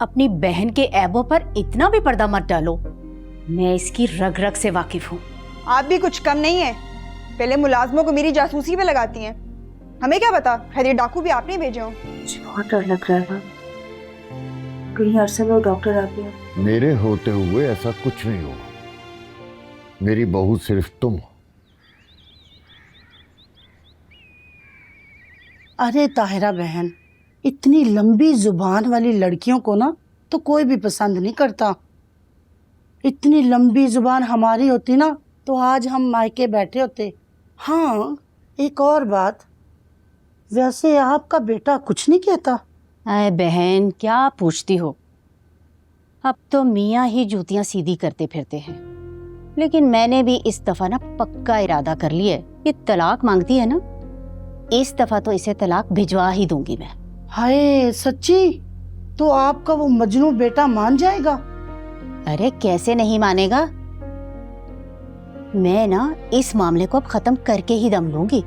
अपनी बहन के ऐबों पर इतना भी पर्दा मत डालो। मैं इसकी रग रग से वाकिफ हूँ। आप भी कुछ कम नहीं है, पहले मुलाजमों को मेरी जासूसी पे लगाती हैं। हमें क्या पता, खैर ये डाकू भी आपने भेजे हो। मुझे बहुत डर लग रहा है, कहीं अरसल और डॉक्टर आ गया। मेरे होते हुए ऐसा कुछ नहीं होगा। मेरी बहू सिर्फ तुम हो। अरे ताहिरा बहन, इतनी लंबी जुबान वाली लड़कियों को ना तो कोई भी पसंद नहीं करता। इतनी लंबी जुबान हमारी होती ना तो आज हम मायके बैठे होते। हाँ, एक और बात, वैसे आपका बेटा कुछ नहीं कहता? अरे बहन, क्या पूछती हो? अब तो मियाँ ही जूतियां सीधी करते फिरते हैं। लेकिन मैंने भी इस दफा ना पक्का इरादा कर लिया है। ये तलाक मांगती है ना, इस दफा तो इसे तलाक भिजवा ही दूंगी मैं। हाय सच्ची? तो आपका वो मजनू बेटा मान जाएगा? अरे कैसे नहीं मानेगा। मैं ना इस मामले को अब खत्म करके ही दम लूंगी।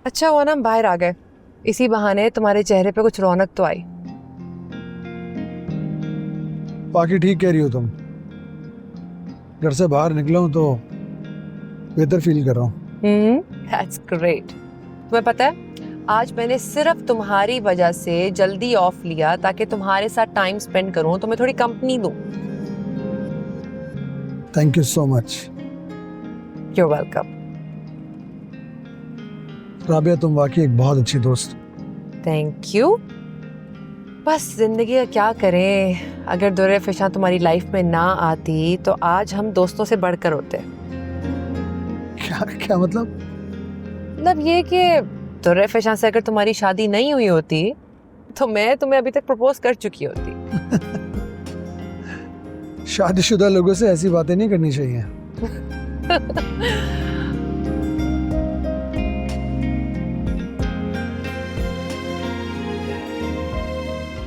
अच्छा हुआ ना हम बाहर आ गए, इसी बहाने तुम्हारे चेहरे पे कुछ रौनक तो आई। बाकी ठीक कह रही हो तुम, घर से बाहर निकला हूं तो बेहतर फील कर रहा हूँ। That's great. तुम्हें पता है, आज मैंने सिर्फ तुम्हारी वजह से जल्दी ऑफ लिया ताकि तुम्हारे साथ टाइम स्पेंड करूं, तुम्हें थोड़ी कंपनी दूं। Thank you so much. You welcome. Rabia, तुम वाकई एक बहुत अच्छी दोस्त। Thank you. बस जिंदगी का क्या करें, अगर दुर्रे फिशा तुम्हारी लाइफ में ना आती तो आज हम दोस्तों से बढ़कर होते। क्या मतलब? मतलब ये कि दुर्रे फिशा से अगर तुम्हारी शादी नहीं हुई होती तो मैं तुम्हें अभी तक प्रपोज कर चुकी होती। शादीशुदा लोगों से ऐसी बातें नहीं करनी चाहिए।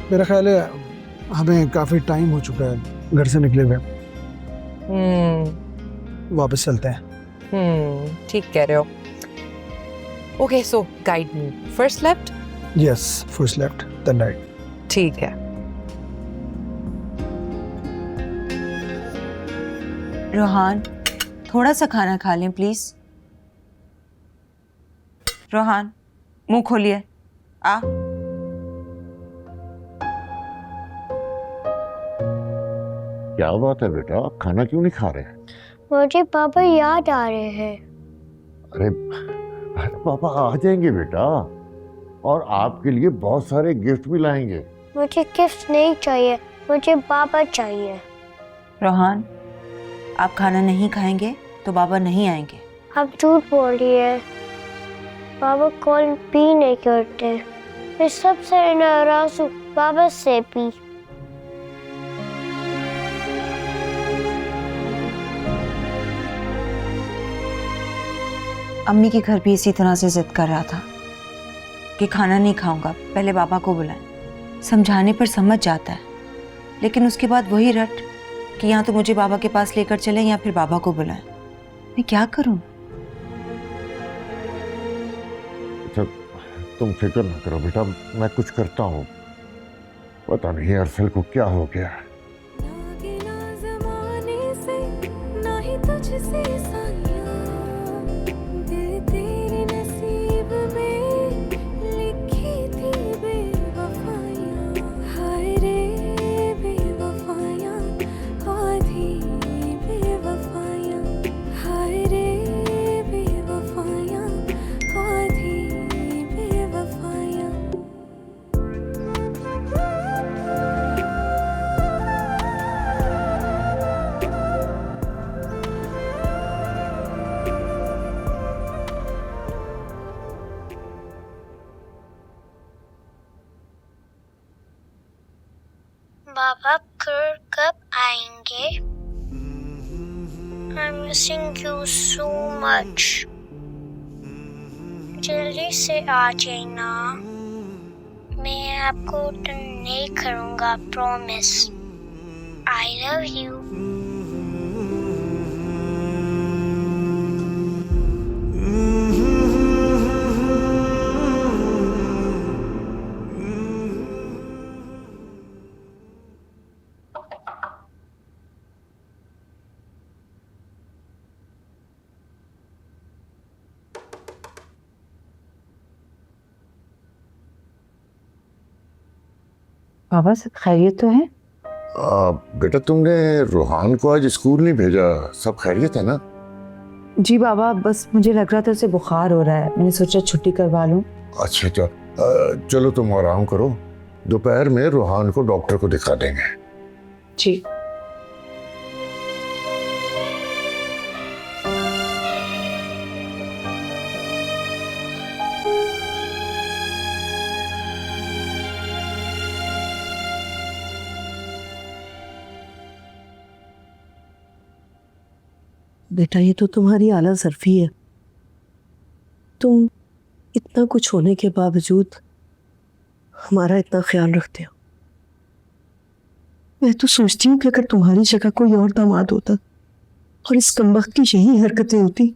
मेरा ख्याल है हमें काफी टाइम हो चुका है घर से निकले हुए। वापस चलते हैं। ठीक कह रहे हो। Okay, so guide me. First left? Yes, first left then right. ठीक है। रोहान, थोड़ा सा खाना खा लें प्लीज। रोहान, मुंह खोलिए। आ क्या बात है बेटा, खाना क्यों नहीं खा रहे? मुझे पापा याद आ रहे हैं। अरे पापा आ जाएंगे बेटा, और आपके लिए बहुत सारे गिफ्ट भी लाएंगे। मुझे गिफ्ट नहीं चाहिए, मुझे पापा चाहिए। रोहान, आप खाना नहीं खाएंगे तो बाबा नहीं आएंगे। आप झूठ बोल रही है, पापा कॉल भी नहीं करते। मैं सबसे नाराज हूँ, पापा से भी। अम्मी के घर भी इसी तरह से जिद कर रहा था कि खाना नहीं खाऊंगा, पहले बाबा को बुलाएं। समझाने पर समझ जाता है, लेकिन उसके बाद वही रट कि या तो मुझे बाबा के पास लेकर चलें या फिर बाबा को बुलाएं। मैं क्या करूं? अच्छा तुम फिक्र ना करो बेटा, मैं कुछ करता हूँ। पता नहीं अरसल को क्या हो गया है। पापा घर कब आएंगे? I'm missing you so much. जल्दी से आ जाना। मैं आपको तंग नहीं करूँगा, प्रॉमिस। I love you. बाबा सब खैरियत तो है? बेटा तुमने रूहान को आज स्कूल नहीं भेजा, सब खैरियत है ना? जी बाबा, बस मुझे लग रहा था उसे बुखार हो रहा है, मैंने सोचा छुट्टी करवा लूं। अच्छा अच्छा, चलो तुम आराम करो, दोपहर में रूहान को डॉक्टर को दिखा देंगे। जी। बेटा ये तो तुम्हारी आला ज़र्फ़ी है। तुम इतना कुछ होने के बावजूद हमारा इतना ख्याल रखते हो। मैं तो सोचती हूँ कि अगर तुम्हारी जगह कोई और दामाद होता और इस कमबख्त की यही हरकतें होती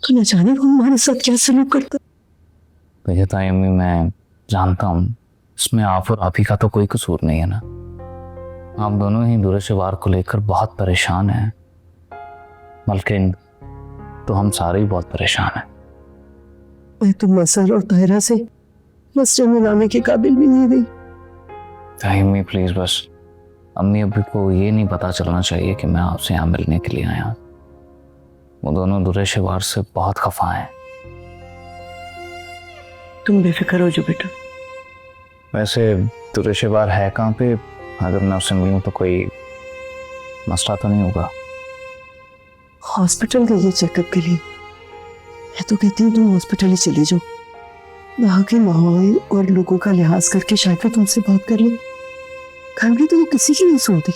तो न जाने वो हमारे साथ क्या सलूक करता। भैया तायम्मी, मैं जानता हूँ इसमें आप और आप ही का तो कोई कसूर नहीं है ना। आप दोनों ही दुरुशवार को लेकर बहुत परेशान हैं, बल्कि तो हम सारे ही बहुत परेशान हैं। मैं तो मसर और ताहिरा से मस्जिद में लाने के काबिल भी नहीं रही। तायम्मी प्लीज, बस अम्मी अभी को ये नहीं पता चलना चाहिए कि मैं आपसे यहाँ मिलने के लिए आया। वो दोनों दुरुशवार से बहुत खफा हैं। तुम बेफिक्र हो जो बेटा। वैसे दुरुशवार है कहाँ पे? अगर मैं उससे मिलूँ तो कोई मसला तो नहीं होगा? हॉस्पिटल गई है चेकअप के लिए। मैं तो कहती हूँ तुम हॉस्पिटल ही चली जाओ, वहाँ के माहौल और लोगों का लिहाज करके शायद वो तुमसे बात कर ले। घर में तो वो किसी की नहीं सुनती।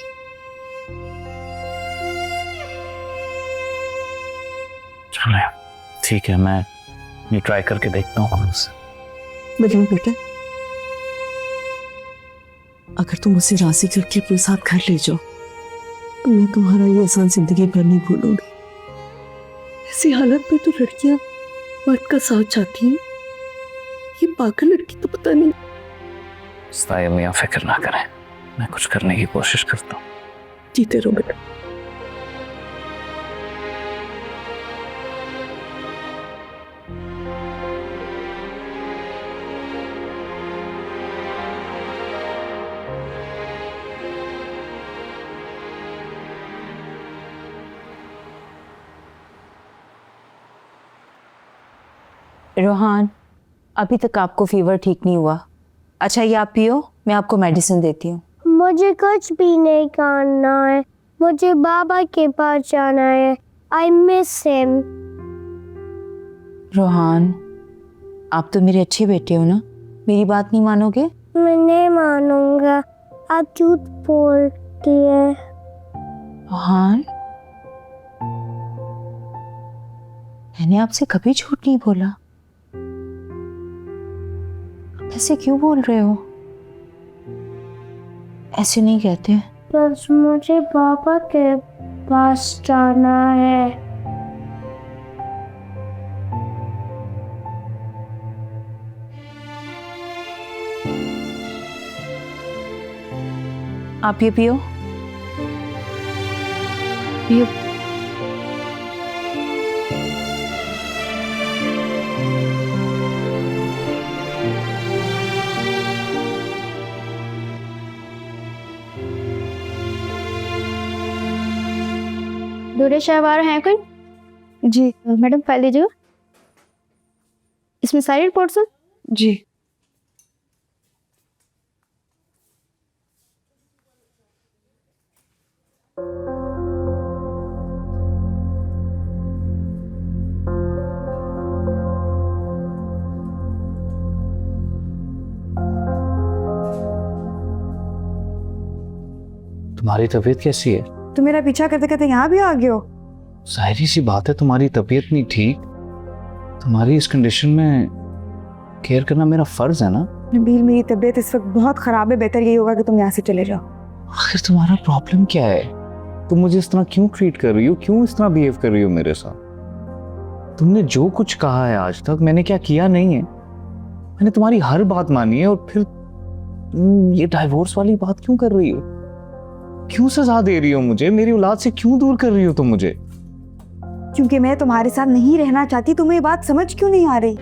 चले ठीक है, मैं ये ट्राई करके देखता हूँ। लेकिन बेटा अगर तुम उसे राजी करके अपने साथ घर ले जाओ तो मैं तुम्हारा ये आसान जिंदगी भर नहीं भूलूंगी। ऐसी हालत में तो लड़कियां मर्द का साथ चाहती हैं, ये पागल लड़की तो पता नहीं। तायम्मी आप फिक्र ना करें, मैं कुछ करने की कोशिश करता हूँ। जीते रहो बेटा। रोहान, अभी तक आपको फीवर ठीक नहीं हुआ। अच्छा ये आप पियो, मैं आपको मेडिसिन देती हूँ। मुझे कुछ भी नहीं करना है, मुझे बाबा के पास जाना है। I miss him. रोहान, आप तो मेरे अच्छे बेटे हो ना, मेरी बात नहीं मानोगे? मैं नहीं मानूंगा, आप झूठ बोलती है। रोहान, मैंने आपसे कभी झूठ नहीं बोला। ऐसे क्यों बोल रहे हो? ऐसे नहीं कहते। बस मुझे पापा के पास जाना है। आप ये पियो। पियो। दुरुशवार हैं कोई? जी मैडम फाइल दीजिएगा, इसमें सारी रिपोर्ट्स हैं। जी। तुम्हारी तबीयत कैसी है? तो मेरा पीछा करते करते यहाँ भी आ गए हो? जाहिर सी बात है, तुम्हारी तबीयत नहीं ठीक। तुम्हारी इस कंडीशन में केयर करना मेरा फर्ज है ना। नबील, मेरी तबीयत इस वक्त बहुत ख़राब है, बेहतर यही होगा कि तुम यहाँ से चले जाओ। आखिर तुम्हारा प्रॉब्लम क्या है? तुम मुझे इस तरह क्यों ट्रीट कर रही हो, क्यों इस तरह बिहेव कर रही हो मेरे साथ? तुमने जो कुछ कहा है आज तक, मैंने क्या किया नहीं है? मैंने तुम्हारी हर बात मानी है, और फिर ये डाइवोर्स वाली बात क्यों कर रही हो? क्यों सजा दे रही हो मुझे? मेरी औलाद से क्यों दूर कर रही हो तुम मुझे? क्योंकि मैं तुम्हारे साथ नहीं रहना चाहती। तुम्हें ये बात समझ क्यों नहीं आ रही?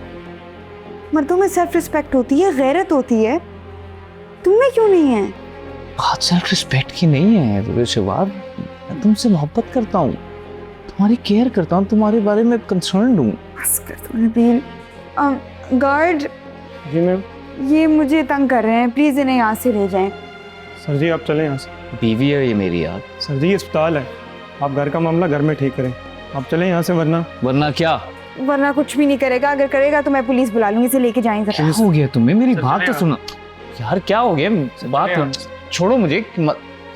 मर्दों में सेल्फ रिस्पेक्ट होती है, गैरत होती है, तुम्हें क्यों नहीं है? बात सेल्फ रिस्पेक्ट की नहीं है शिवार, मैं तुमसे मोहब्बत करता हूँ, तुम्हारी केयर करता हूँ, तुम्हारे बारे में कंसर्न हूँ। बस कर तुम नबील। गार्ड जी मैम। ये मुझे तंग कर रहे हैं, प्लीज इन्हें यहाँ से ले जाएं। सर जी आप चलें यहाँ से। बीवी है ये मेरी यार। सर जी ये अस्पताल है, आप घर का मामला घर में ठीक करें, आप चलें यहाँ से, वरना क्या? वरना कुछ भी नहीं करेगा। अगर करेगा तो मैं पुलिस बुला लूंगी। इसे लेके जाएं जरा। क्या हो गया तुम्हें? मेरी बात तो सुनो यार, क्या हो गया? बात तो छोड़ो मुझे,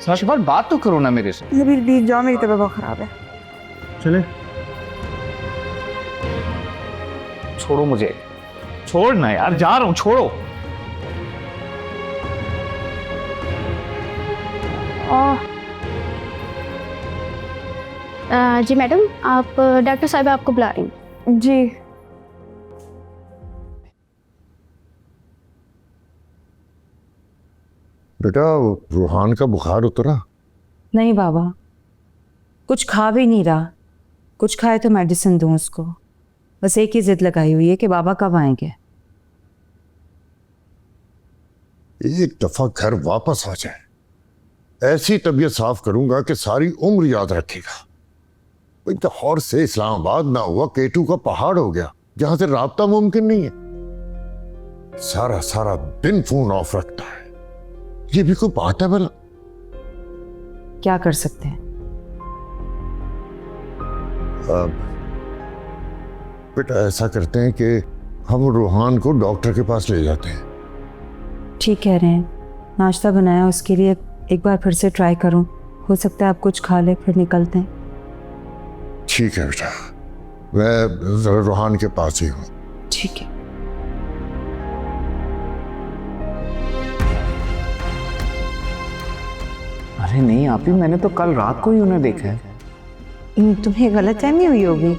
शिवार बात तो करो ना मेरे से। नबील प्लीज जाओ, मेरी तबीयत बहुत खराब है। चले। छोड़ो मुझे, छोड़ ना यार, जा रहा हूँ, छोड़ो। जी मैडम, आप डॉक्टर साहब आपको बुला रही हैं। जी बेटा रूहान का बुखार उतरा? नहीं बाबा, कुछ खा भी नहीं रहा। कुछ खाए तो मेडिसिन दूं उसको। बस एक ही जिद लगाई हुई है कि बाबा कब आएंगे। एक दफा घर वापस आ जाए, ऐसी तबीयत साफ करूंगा कि सारी उम्र याद रखेगा। लाहौर से इस्लामाबाद ना हुआ, केटू का पहाड़ हो गया, जहां से राब्ता मुमकिन नहीं है। सारा सारा दिन फोन ऑफ रखता है, ये भी कोई बात है भला? क्या कर सकते हैं? बेटा ऐसा करते हैं कि हम रूहान को डॉक्टर के पास ले जाते हैं। ठीक कह रहे हैं। नाश्ता बनाया, उसके लिए एक बार फिर से ट्राई करूं। हो सकता है आप कुछ खा ले, फिर निकलते हैं। ठीक है बेटा, मैं जरा रूहान के पास ही हूँ। ठीक है। अरे नहीं आप ही, मैंने तो कल रात को ही उन्हें देखा है। तुम्हें गलतफहमी हुई होगी।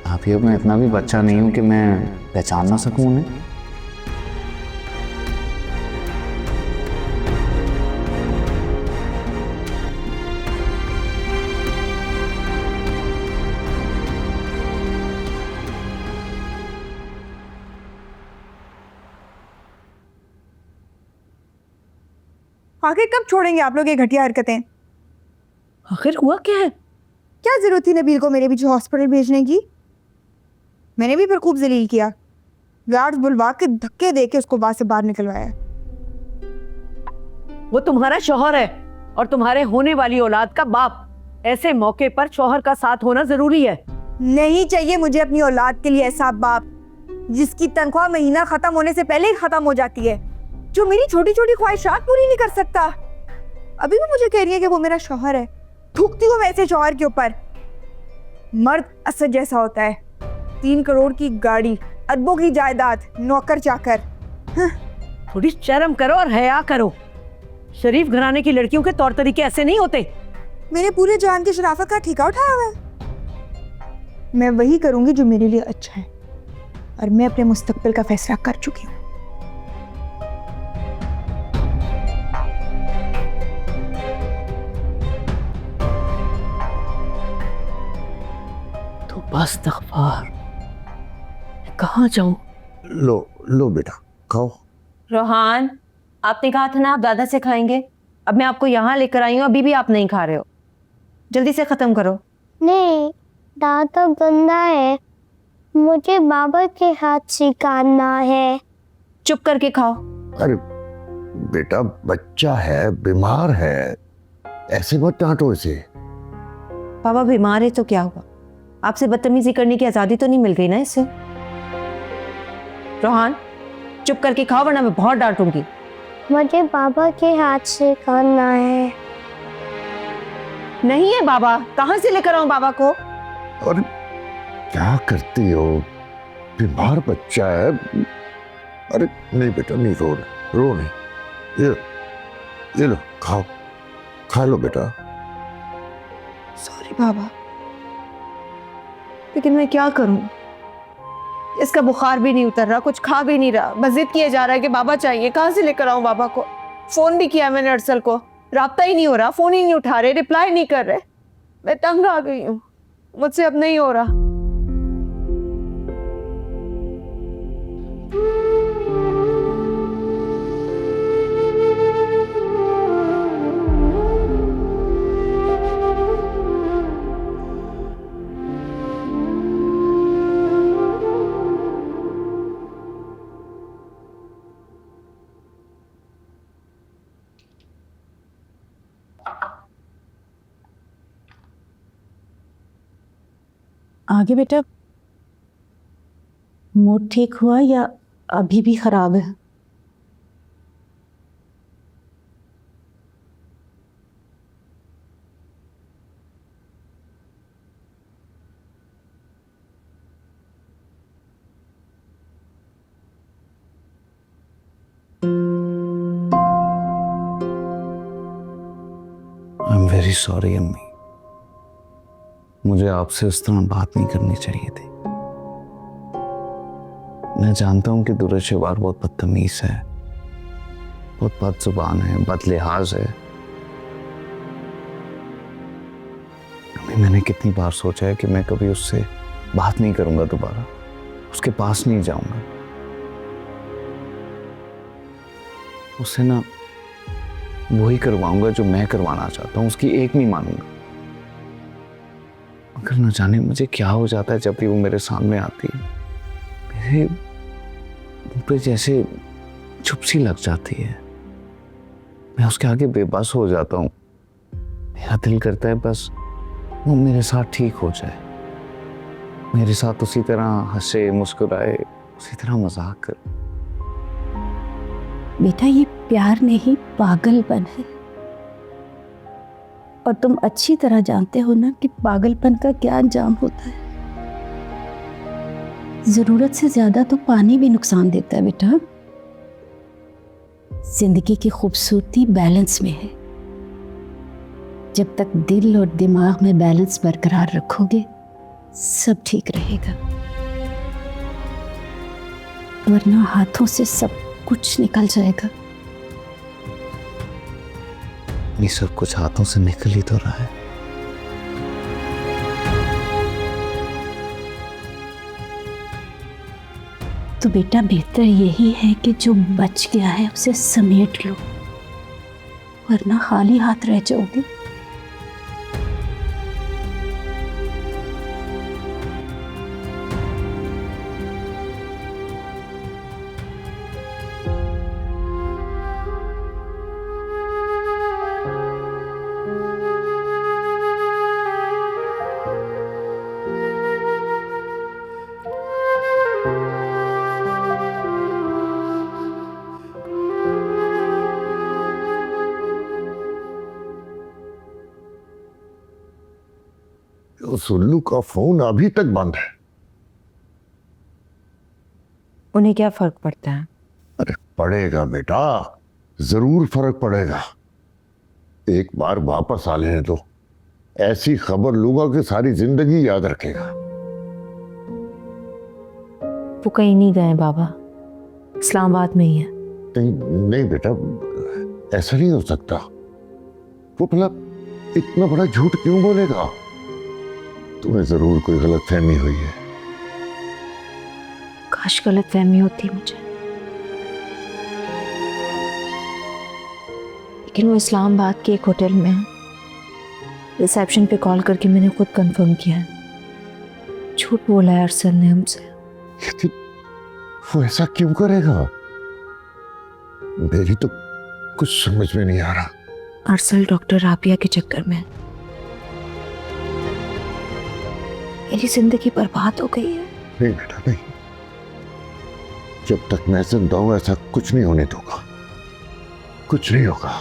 आप ही, मैं इतना भी बच्चा नहीं हूं कि मैं पहचान ना सकूं उन्हें। आखिर कब छोड़ेंगे आप लोग ये घटिया हरकतें? आखिर हुआ क्या है? क्या जरूरत थी नबील को मेरे पीछे हॉस्पिटल भेजने की? मैंने भी फिर खूब जलील किया, गार्ड्स बुलवा के धक्के दे के उसको बाहर से बाहर निकलवाया। वो तुम्हारा शौहर है और तुम्हारे होने वाली औलाद का बाप। ऐसे मौके पर शौहर का साथ होना जरूरी है। नहीं चाहिए मुझे अपनी औलाद के लिए ऐसा बाप जिसकी तनख्वाह महीना खत्म होने से पहले ही खत्म हो जाती है, जो मेरी छोटी छोटी ख्वाहिशात पूरी नहीं कर सकता। अभी भी मुझे कह रही है कि वो मेरा शौहर है। थूकती हूँ मैं ऐसे शौहर के ऊपर। मर्द असद जैसा होता है, 3 करोड़ की गाड़ी, अरबों की जायदाद, नौकर चाकर। थोड़ी शर्म करो और हया करो। शरीफ घराने की लड़कियों के तौर तरीके ऐसे नहीं होते। मैंने पूरे जान की शराफत का ठेका उठाया हुआ है। मैं वही करूंगी जो मेरे लिए अच्छा है, और मैं अपने मुस्तकबिल का फैसला कर चुकी हूँ। तो बस तगफार, कहाँ जाऊं? लो बेटा खाओ। रोहान, आपने कहा था ना आप दादा से खाएंगे। अब मैं आपको यहाँ लेकर आई हूँ, अभी भी आप नहीं खा रहे हो। जल्दी से खत्म करो। नहीं, दादा गंदा है, मुझे बाबा के हाथ से खाना है। चुप करके खाओ। अरे बेटा बच्चा है, बीमार है, ऐसे मत डांटो इसे। बाबा बीमार है तो क्या हुआ? आपसे बदतमीजी करने की आजादी तो नहीं मिल गई ना इससे? रोहान चुप करके खाओ वरना मैं बहुत डांटूंगी। मुझे बाबा के हाथ से खाना है। नहीं है बाबा, कहां से लेकर आऊं बाबा को? और क्या करती हो, बीमार बच्चा है, अरे नहीं बेटा, नहीं रो नहीं। ये लो खाओ, खा लो बेटा। सॉरी बाबा, लेकिन मैं क्या करूं? इसका बुखार भी नहीं उतर रहा, कुछ खा भी नहीं रहा, बस जिद किया जा रहा है कि बाबा चाहिए। कहाँ से लेकर आऊं बाबा को? फोन भी किया मैंने अरसल को, राब्ता ही नहीं हो रहा, फोन ही नहीं उठा रहे, रिप्लाई नहीं कर रहे। मैं तंग आ गई हूँ, मुझसे अब नहीं हो रहा। आगे बेटा, मूड ठीक हुआ या अभी भी खराब है? आई एम वेरी सॉरी अम्मी, मुझे आपसे इस तरह बात नहीं करनी चाहिए थी। मैं जानता हूं कि दुर्शेवार बहुत बदतमीज है, बहुत बदजुबान है, बदलिहाज है। अम्मी, मैंने कितनी बार सोचा है कि मैं कभी उससे बात नहीं करूंगा दोबारा, उसके पास नहीं जाऊंगा। उससे ना वही करवाऊंगा जो मैं करवाना चाहता हूं, उसकी एक नहीं मानूंगा। मगर न जाने मुझे क्या हो जाता है जब भी वो मेरे सामने आती है, मेरे मुंह पे जैसे चुप सी लग जाती है। मैं उसके आगे बेबस हो जाता हूँ। मेरा दिल करता है बस वो मेरे साथ ठीक हो जाए, मेरे साथ उसी तरह हंसे मुस्कुराए, उसी तरह मजाक करे। बेटा, ये प्यार नहीं पागलपन है, और तुम अच्छी तरह जानते हो ना कि पागलपन का क्या अंजाम होता है। जरूरत से ज्यादा तो पानी भी नुकसान देता है बेटा। जिंदगी की खूबसूरती बैलेंस में है। जब तक दिल और दिमाग में बैलेंस बरकरार रखोगे, सब ठीक रहेगा, वरना हाथों से सब कुछ निकल जाएगा। ये सब कुछ हाथों से निकल ही तो रहा है। तो बेटा, बेहतर यही है कि जो बच गया है उसे समेट लो, वरना खाली हाथ रह जाओगे। सुल्लू का फोन अभी तक बंद है। उन्हें क्या फर्क पड़ता है? अरे पड़ेगा बेटा, जरूर फर्क पड़ेगा। एक बार वापस आ लेने दो, ऐसी खबर लूंगा कि सारी जिंदगी याद रखेगा। वो कहीं नहीं गए बाबा, इस्लामाबाद में ही है। नहीं नहीं बेटा, ऐसा नहीं हो सकता। वो भला इतना बड़ा झूठ क्यों बोलेगा? तुम्हें जरूर कोई गलतफहमी हुई है। काश गलतफहमी होती मुझे, लेकिन वो इस्लामाबाद के एक होटल में है। रिसेप्शन पे कॉल करके मैंने खुद कंफर्म किया है। झूठ बोला है अरसल ने हमसे। लेकिन वो ऐसा क्यों करेगा? मेरी तो कुछ समझ में नहीं आ रहा। अरसल डॉक्टर राबिया के चक्कर में मेरी जिंदगी बर्बाद हो गई है। नहीं बेटा नहीं, जब तक मैं जिंदा हूं ऐसा कुछ नहीं होने दूंगा, कुछ नहीं होगा।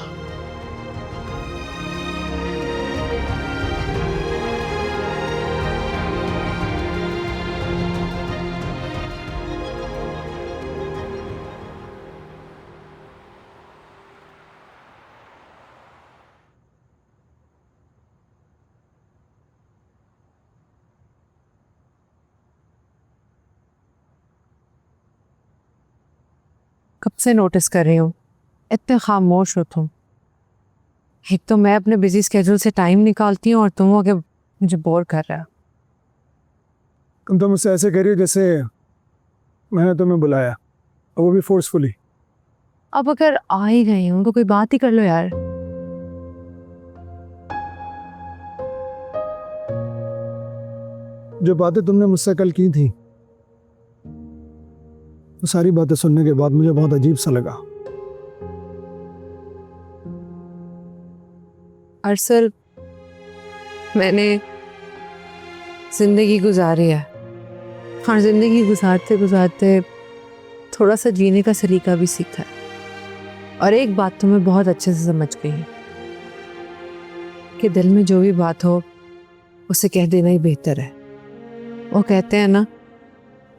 से नोटिस कर रही हूँ, इतने खामोश हो तुम। एक तो मैं अपने बिजी स्केड्यूल से टाइम निकालती हूँ और तुम हो के मुझे बोर कर रहा है। तुम तो मुझसे ऐसे कह रही हो जैसे मैंने तुम्हें बुलाया, और वो भी फोर्सफुली। अब अगर आ ही गई हूँ तो कोई बात ही कर लो यार। जो बातें तुमने मुझसे कल की थी, वो सारी बातें सुनने के बाद मुझे बहुत अजीब सा लगा। अरसल, मैंने जिंदगी गुजारी है और जिंदगी गुजारते गुजारते थोड़ा सा जीने का सलीका भी सीखा है। और एक बात तो मैं बहुत अच्छे से समझ गई हूँ कि दिल में जो भी बात हो उसे कह देना ही बेहतर है। वो कहते हैं ना,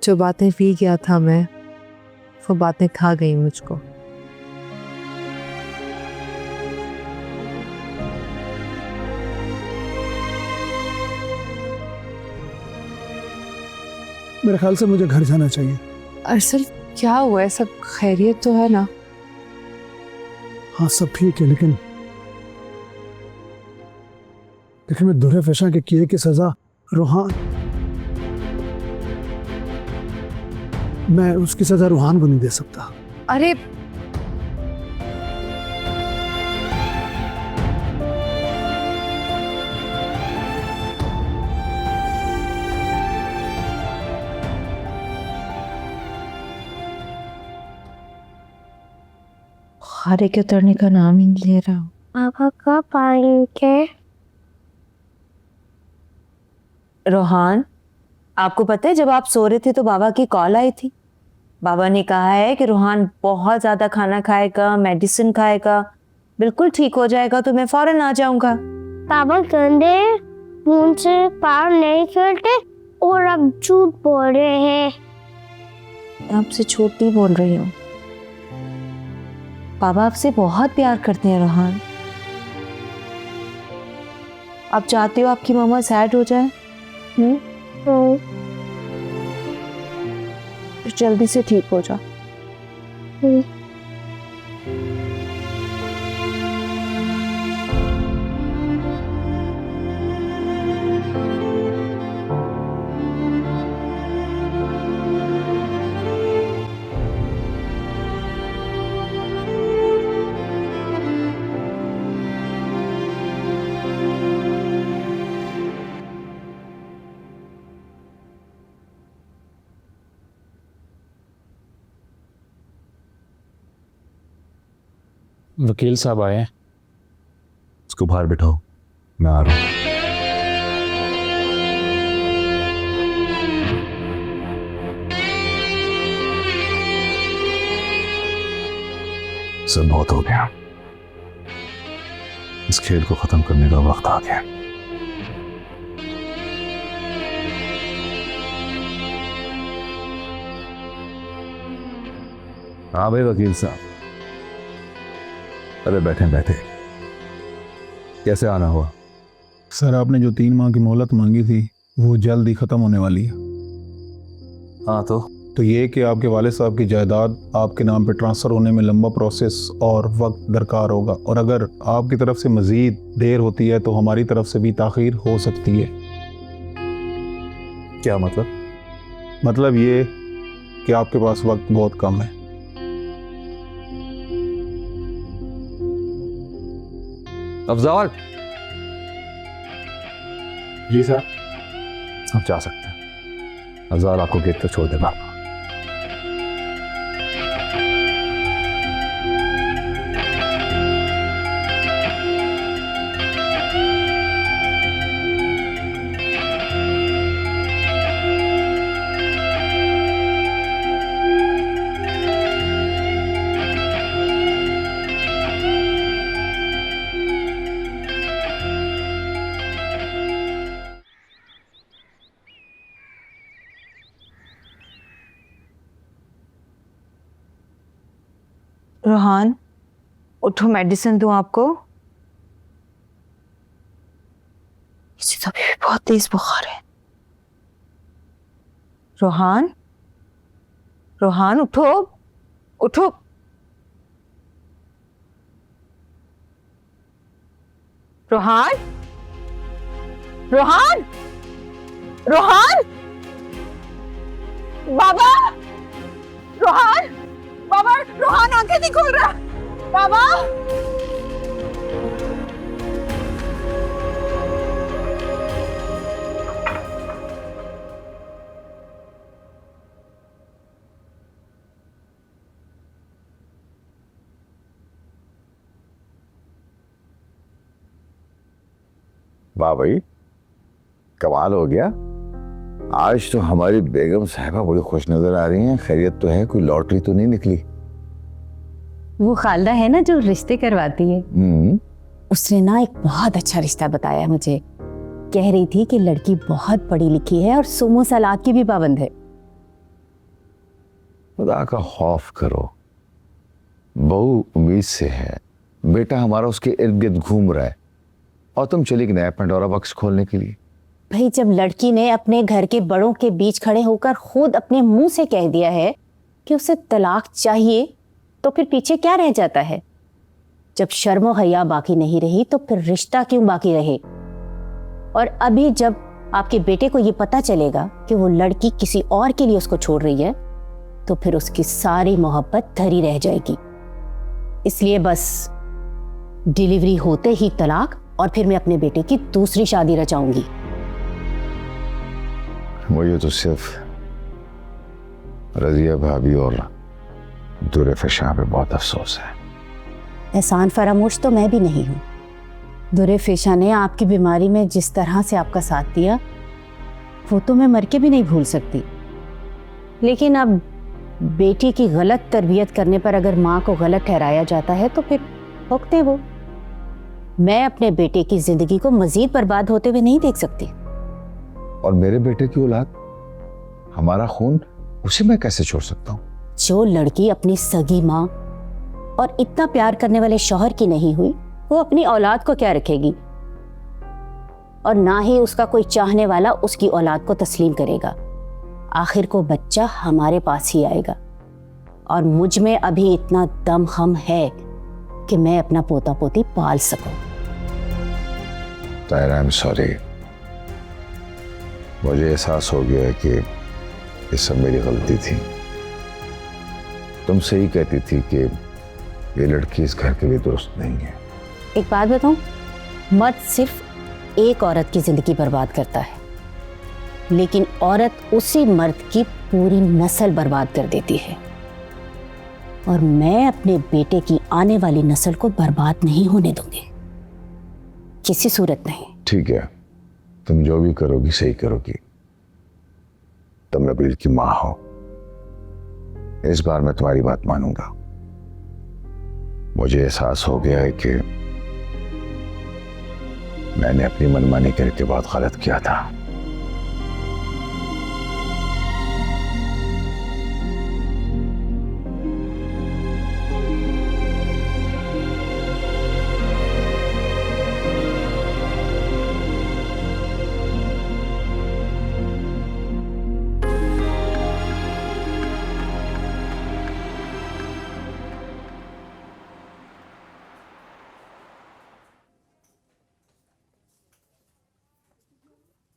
जो बातें पी गया था मैं, वो बातें खा गई मुझको। मेरे ख्याल से मुझे घर जाना चाहिए। अरसल, क्या हुआ है? सब खैरियत तो है ना? हाँ, सब ठीक है, लेकिन मैं दुरे फैशन के किए की सजा रूहान, मैं उसकी सजा रूहान को नहीं दे सकता। अरे खारे के उतरने का नाम ही नहीं ले रहा हूँ। पापा कब आएंगे? रोहान, आपको पता है जब आप सो रहे थे तो बाबा की कॉल आई थी। बाबा ने कहा है कि रोहान बहुत ज्यादा खाना खाएगा, मेडिसिन खाएगा, बिल्कुल ठीक हो जाएगा तो मैं फौरन आ जाऊंगा। पापा गंदे मुंह से पार नहीं करते और अब झूठ बोल रहे हैं। आपसे झूठ नहीं बोल रही हूँ। बाबा आपसे बहुत प्यार करते हैं रोहान। आप चाहते हो आपकी मामा सैड हो जाए? जल्दी से ठीक हो जा। वकील साहब आए हैं। उसको बाहर बिठाओ, मैं आ रहा हूँ। सब बहुत हो गया, इस खेल को खत्म करने का वक्त आ गया। हाँ भाई वकील साहब। अरे बैठे बैठे, कैसे आना हुआ? सर, आपने जो 3 माह की मोहलत मांगी थी वो जल्द ही ख़त्म होने वाली है। हाँ तो ये कि आपके वालिद साहब की जायदाद आपके नाम पे ट्रांसफ़र होने में लंबा प्रोसेस और वक्त दरकार होगा, और अगर आपकी तरफ से मज़ीद देर होती है तो हमारी तरफ से भी ताख़ीर हो सकती है। क्या मतलब? मतलब ये कि आपके पास वक्त बहुत कम है। अफजाल। जी सर। आप जा सकते हैं। अफजाल आपको गेट पर छोड़ देगा। रोहान, उठो, मेडिसिन दूं आपको? इसे तो अभी भी बहुत तेज बुखार है। रोहान, रोहान उठो, उठो। रोहान, रोहान, रोहान, बाबा, रोहान, बाबा, रोहान आंखें नहीं खोल रहा, बाबा। वाह भाई, कमाल हो गया। आज तो हमारी बेगम साहिबा बड़ी खुश नजर आ रही हैं। खैरियत तो है? कोई लॉटरी तो नहीं निकली? वो खालदा है ना जो रिश्ते करवाती है, उसने ना एक बहुत अच्छा रिश्ता बताया मुझे। कह रही थी कि लड़की बहुत पढ़ी लिखी है और सुमो सलाद की भी पाबंद है। खुदा का खौफ करो, बहू उम्मीद से है, बेटा हमारा उसके इर्द गिर्द घूम रहा है और तुम चली गई नया पंडोरा बॉक्स खोलने के लिए। भाई, जब लड़की ने अपने घर के बड़ों के बीच खड़े होकर खुद अपने मुंह से कह दिया है कि उसे तलाक चाहिए, तो फिर पीछे क्या रह जाता है? जब शर्म और हया बाकी नहीं रही तो फिर रिश्ता क्यों बाकी रहे? और अभी जब आपके बेटे को ये पता चलेगा कि वो लड़की किसी और के लिए उसको छोड़ रही है, तो फिर उसकी सारी मोहब्बत धरी रह जाएगी। इसलिए बस डिलीवरी होते ही तलाक, और फिर मैं अपने बेटे की दूसरी शादी रचाऊंगी। मुझे तो सिर्फ रजिया भाभी और दुरे फशा पे बहुत अफसोस है। एहसान फरामोश तो मैं भी नहीं हूँ। दुरे फेशा ने आपकी बीमारी में जिस तरह से आपका साथ दिया, वो तो मैं मर के भी नहीं भूल सकती। लेकिन अब बेटी की गलत तरबियत करने पर अगर माँ को गलत ठहराया जाता है तो फिर भुगते वो। मैं अपने बेटे की जिंदगी को मजीद बर्बाद होते हुए नहीं देख सकती। और मेरे बेटे की औलाद, हमारा खून, उसे मैं कैसे छोड़ सकता हूँ? जो लड़की अपनी सगी माँ और इतना प्यार करने वाले शौहर की नहीं हुई, वो अपनी औलाद को क्या रखेगी? और ना ही उसका कोई चाहने वाला उसकी औलाद को तस्लीम करेगा। आखिर को बच्चा हमारे पास ही आएगा। और मुझ में अभी इतना दम हम है कि मैं अपना पोता पोती पाल सकूं। तायरा, आई एम सॉरी। मुझे एहसास हो गया है कि ये सब मेरी गलती थी। तुम सही कहती थी कि ये लड़की इस घर के लिए दुरुस्त नहीं है। एक बात बताऊं, मर्द सिर्फ एक औरत की जिंदगी बर्बाद करता है, लेकिन औरत उसी मर्द की पूरी नस्ल बर्बाद कर देती है। और मैं अपने बेटे की आने वाली नस्ल को बर्बाद नहीं होने दूंगी, किसी सूरत नहीं। ठीक है, तुम जो भी करोगी सही करोगी। तुम नबील की माँ हो, इस बार मैं तुम्हारी बात मानूंगा। मुझे एहसास हो गया है कि मैंने अपनी मनमानी करके बहुत गलत किया था।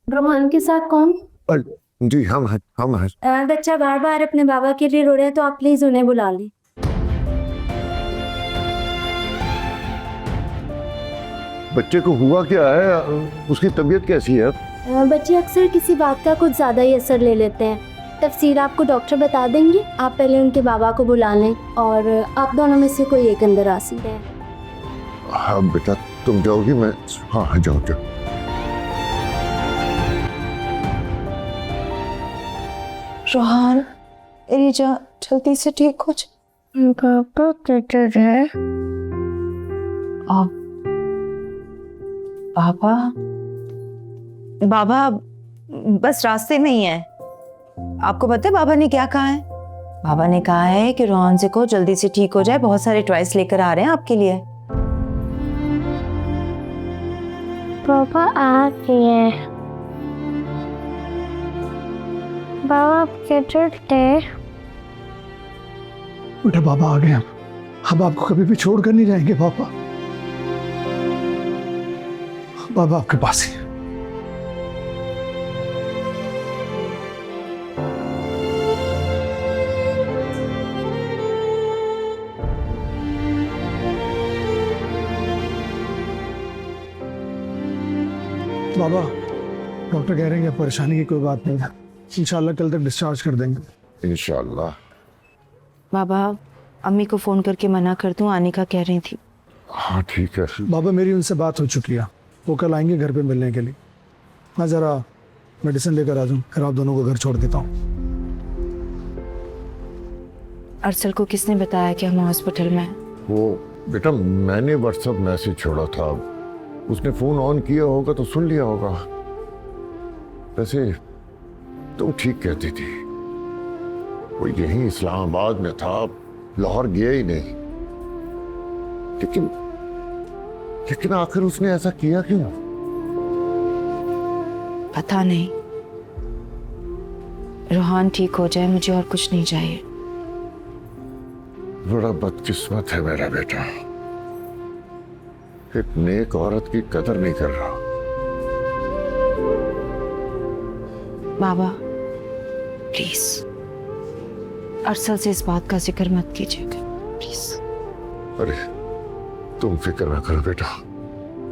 रोहान के साथ कौन? जी हम हैं। बच्चा बार बार अपने बाबा के लिए रो रहा है, तो आप प्लीज उन्हें बुला लें। बच्चे को हुआ क्या है? उसकी तबीयत कैसी है? बच्चे अक्सर किसी बात का कुछ ज्यादा ही असर ले लेते हैं। तफसीर आपको डॉक्टर बता देंगे। आप पहले उनके बाबा को बुला लें और आप दोनों में से कोई एक अंदर आ सकते हैं। हाँ बेटा, तुम जाओगी? मैं हाँ जाओ। रोहान, मेरी जान जल्दी से ठीक हो जा। पापा किधर है? बाबा, बाबा बस रास्ते में ही है। आपको पता है बाबा ने क्या कहा है? बाबा ने कहा है कि रोहान से को जल्दी से ठीक हो जाए, बहुत सारे टॉयज लेकर आ रहे हैं आपके लिए। पापा आ गए। बाबा किधर थे? बेटा बाबा आ गए। हम आपको कभी भी छोड़ कर नहीं जाएंगे पापा। बाबा आपके पास ही है। बाबा डॉक्टर कह रहे हैं कि परेशानी की कोई बात नहीं है, इंशाल्लाह कल तक डिस्चार्ज कर देंगे। इंशाल्लाह। बाबा अम्मी को फ़ोन करके मना कर दूं, आने का कह रही थी। हाँ ठीक है। बाबा मेरी उनसे बात हो चुकी है, वो कल आएंगे घर पे मिलने के लिए। मैं ज़रा मेडिसिन लेकर आ जाऊँ, फिर आप दोनों को घर छोड़ देता हूँ। अरसल को किसने बताया कि हम हॉस्पिटल में हैं? वो बेटा मैंने व्हाट्सएप मैसेज छोड़ा था, उसने फ़ोन ऑन किया होगा तो सुन लिया होगा। वैसे तुम ठीक कहती थी, वो यहीं इस्लामाबाद में था, लाहौर गया ही नहीं। लेकिन आखिर उसने ऐसा किया क्यों? पता नहीं। रोहान ठीक हो जाए, मुझे और कुछ नहीं चाहिए। बड़ा बदकिस्मत है मेरा बेटा, एक नेक औरत की कदर नहीं कर रहा। बाबा प्लीज अरसल से इस बात का जिक्र मत कीजिएगा प्लीज। अरे तुम फिक्र ना करो बेटा,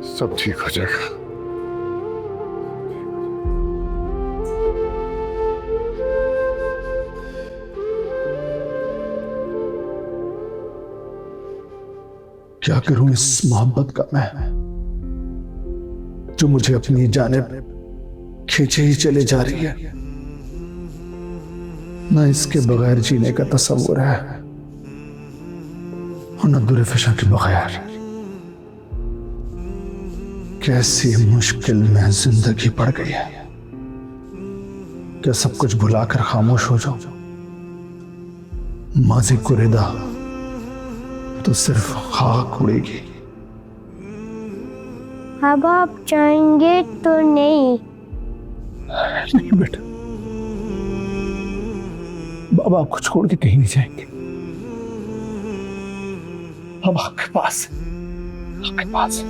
सब ठीक हो जाएगा। क्या करूं इस मोहब्बत का मैं, जो मुझे अपनी जानिब खींचे ही चले जा रही है। न इसके बगैर जीने का तस्वुर है और न दुर फिशा के बगैर। कैसी मुश्किल में जिंदगी पड़ गई है। क्या सब कुछ भुलाकर खामोश हो जाऊं? माजी को रिदा तो सिर्फ खाक उड़ेगी। अब आप जाएंगे तो नहीं? नहीं बेटा, बाबा आपको छोड़ के कहीं नहीं जाएंगे। अब आपके पास है, आपके पास है।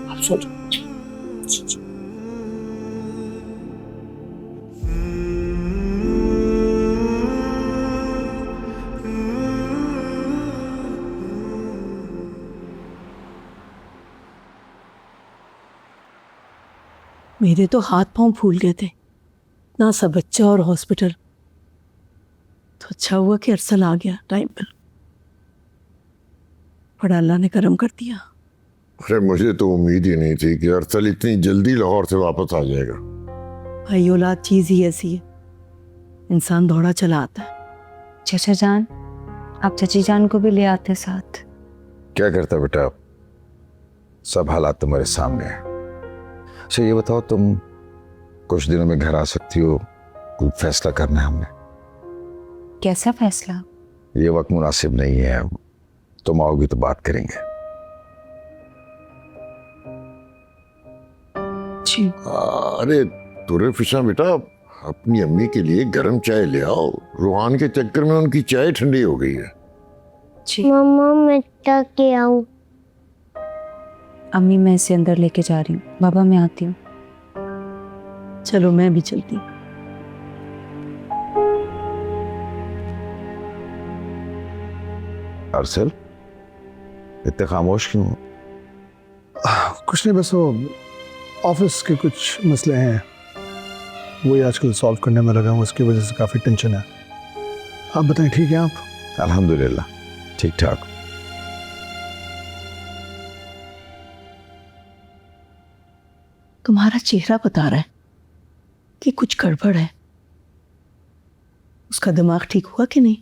आप सो जाओ। मेरे तो हाथ पांव फूल गए थे, ना सा बच्चा और हॉस्पिटल। तो अच्छा हुआ कि अरसल आ गया टाइम पर, बड़ा अल्लाह ने करम कर दिया। अरे मुझे तो उम्मीद ही नहीं थी कि अरसल इतनी जल्दी लाहौर से वापस आ जाएगा। भाई औलाद चीज ही ऐसी है, इंसान दौड़ा चला आता है। चाचा जान, आप चाची जान को भी ले आते साथ। क्या करता बेटा, सब हालात तुम्हारे सामने हैं। अच्छा ये बताओ, तुम कुछ दिनों में घर आ सकती हो? कोई फैसला करना है हमने। कैसा फैसला? ये वक्त मुनासिब नहीं है, तुम आओगी तो बात करेंगे। जी। अरे तुरे फिशा बेटा, अपनी अम्मी के लिए गर्म चाय ले आओ। रूहान के चक्कर में उनकी चाय ठंडी हो गई है। मम्मा मैं तक के आऊं? अम्मी मैं इसे अंदर लेके जा रही हूँ। बाबा मैं आती हूँ। चलो मैं भी चलती हूँ। अरसल इतने खामोश क्यों? कुछ नहीं, बस वो ऑफिस के कुछ मसले हैं, वही आजकल सॉल्व करने में लगा हूँ, उसकी वजह से काफ़ी टेंशन है। आप बताएं, ठीक है आप? अल्हम्दुलिल्लाह ठीक ठाक। तुम्हारा चेहरा बता रहा है कि कुछ गड़बड़ है। उसका दिमाग ठीक हुआ कि नहीं?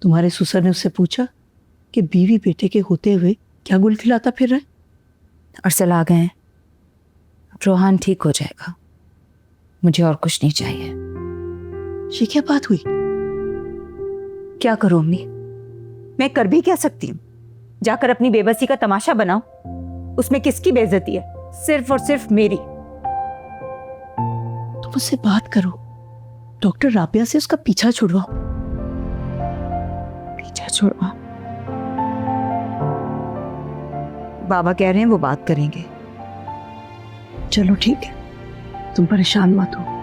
तुम्हारे ससुर ने उससे पूछा कि बीवी बेटे के होते हुए क्या गुल खिलाता फिर रहा है? अरसल आ गए हैं, रोहान ठीक हो जाएगा, मुझे और कुछ नहीं चाहिए। ये क्या बात हुई? क्या करूं अम्मी, मैं कर भी क्या सकती हूँ? जाकर अपनी बेबसी का तमाशा बनाओ, उसमें किसकी बेइज्जती है? सिर्फ और सिर्फ मेरी। तुम उससे बात करो, डॉक्टर राबिया से उसका पीछा छुड़वाओ। पीछा छुड़वा? बाबा कह रहे हैं वो बात करेंगे। चलो ठीक है, तुम परेशान मत हो।